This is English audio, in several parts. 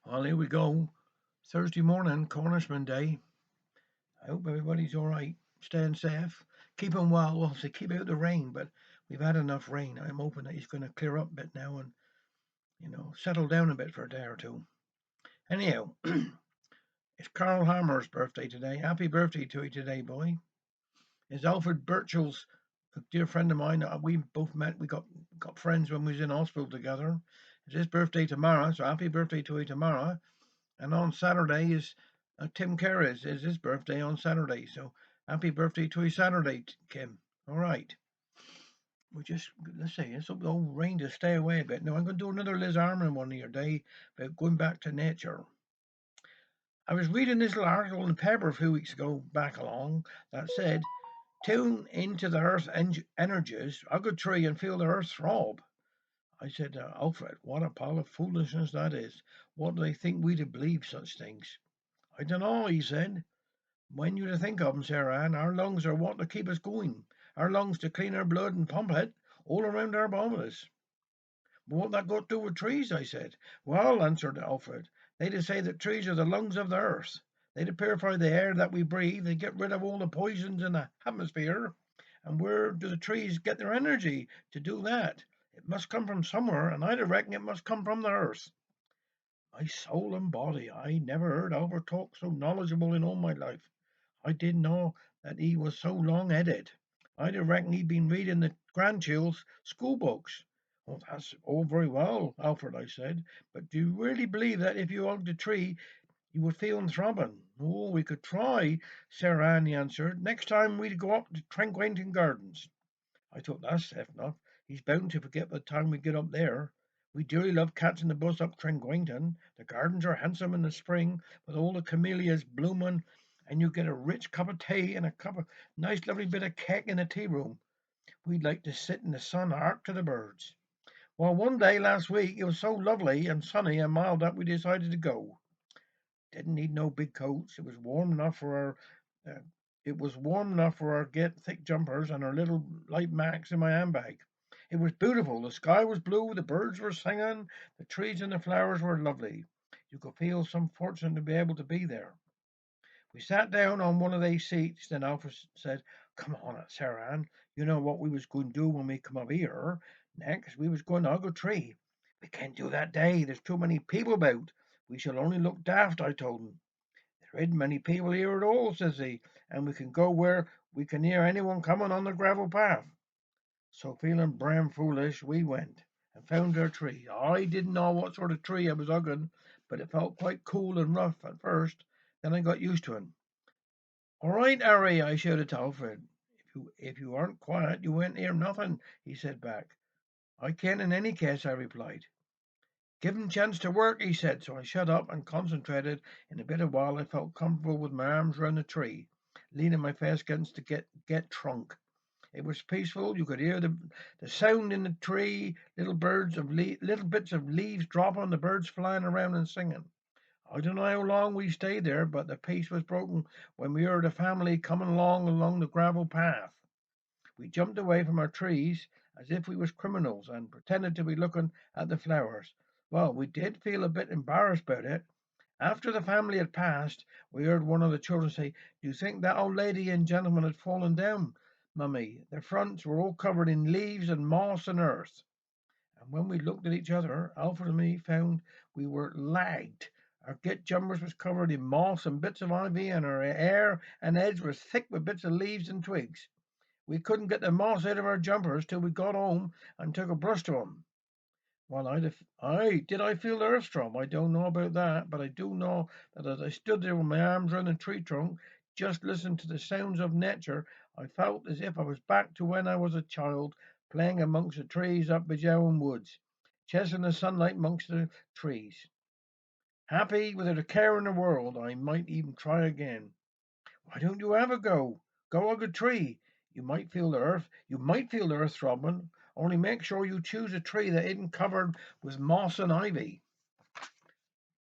Well, here we go. Thursday morning, Cornishman Day. I hope everybody's all right, staying safe, keeping well. Well, say keep out the rain, but we've had enough rain. I'm hoping that he's going to clear up a bit now and settle down a bit for a day or two. Anyhow, it's Carl Hammer's birthday today. Happy birthday to you today, boy. It's Alfred Birchall's a dear friend of mine. We both met. We got friends when we was in hospital together. It's his birthday tomorrow, so happy birthday to you tomorrow. And on Saturday is Tim Kerr's is his birthday on Saturday. So happy birthday to you Saturday, Kim. All right. We just let's see. It's up the old rain to stay away a bit. Now I'm going to do another Liz Armand one of your day about going back to nature. I was reading this little article in the paper a few weeks ago back along that said tune into the earth energies, hug a tree and feel the earth throb. I said, Alfred, what a pile of foolishness that is. What do they think we to believe such things? I dunno, he said. When you to think of 'em, Sarah Ann, our lungs are what to keep us going. Our lungs to clean our blood and pump it all around our bodies. But what that got to do with trees? I said. Well, answered Alfred, they to say that trees are the lungs of the earth. They to purify the air that we breathe. They get rid of all the poisons in the atmosphere. And where do the trees get their energy to do that? It must come from somewhere, and I reckon it must come from the earth. My soul and body, I never heard Albert talk so knowledgeable in all my life. I didn't know that he was so long-headed. I'd reckon he'd been reading the grandchild's school books. Oh, that's all very well, Alfred, I said, but do you really believe that if you hugged a tree, you would feel him throbbing? Oh, we could try, Sarah Ann answered. Next time we'd go up to Tranquinton Gardens. I thought that's safe enough. He's bound to forget by the time we get up there. We dearly love catching the bus up Tranquinton. The gardens are handsome in the spring, with all the camellias blooming, and you get a rich cup of tea and a cup of nice lovely bit of cake in the tea room. We'd like to sit in the sun and hark to the birds. Well, one day last week it was so lovely and sunny and mild that we decided to go. Didn't need no big coats. Uh, it was warm enough for our get thick jumpers and our little light Macs in my handbag. It was beautiful. The sky was blue, the birds were singing, the trees and the flowers were lovely. You could feel some fortune to be able to be there. We sat down on one of these seats, then Alfred said, Come on, Sarah Ann, you know what we was going to do when we come up here. Next, we was going to hug a tree. We can't do that day. There's too many people about. We shall only look daft, I told him. There ain't many people here at all, says he, and we can go where we can hear anyone coming on the gravel path. So feeling bram foolish, we went and found our tree. I didn't know what sort of tree I was hugging, but it felt quite cool and rough at first. Then I got used to it. All right, Harry, I shouted to Alfred. If you aren't quiet, you won't hear nothing, he said back. I can in any case, I replied. Give him chance to work, he said, so I shut up and concentrated. In a bit of while I felt comfortable with my arms round the tree, leaning my face against the get trunk. It was peaceful. You could hear the sound in the tree, little bits of leaves dropping, the birds flying around and singing. I don't know how long we stayed there, but the peace was broken when we heard a family coming along the gravel path. We jumped away from our trees as if we was criminals and pretended to be looking at the flowers. Well, we did feel a bit embarrassed about it. After the family had passed, we heard one of the children say, Do you think that old lady and gentleman had fallen down, Mummy? Their fronts were all covered in leaves and moss and earth. And when we looked at each other, Alfred and me found we were lagged. Our get jumpers was covered in moss and bits of ivy, and our hair and heads was thick with bits of leaves and twigs. We couldn't get the moss out of our jumpers till we got home and took a brush to 'em. Well, I feel the earth throb. I don't know about that, but I do know that as I stood there with my arms round the tree trunk, just listening to the sounds of nature, I felt as if I was back to when I was a child, playing amongst the trees up Bejowan Woods, chasing the sunlight amongst the trees. Happy without a care in the world, I might even try again. Why don't you ever go? Go hug a tree. You might feel the earth throbbing. Only make sure you choose a tree that isn't covered with moss and ivy.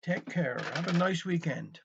Take care. Have a nice weekend.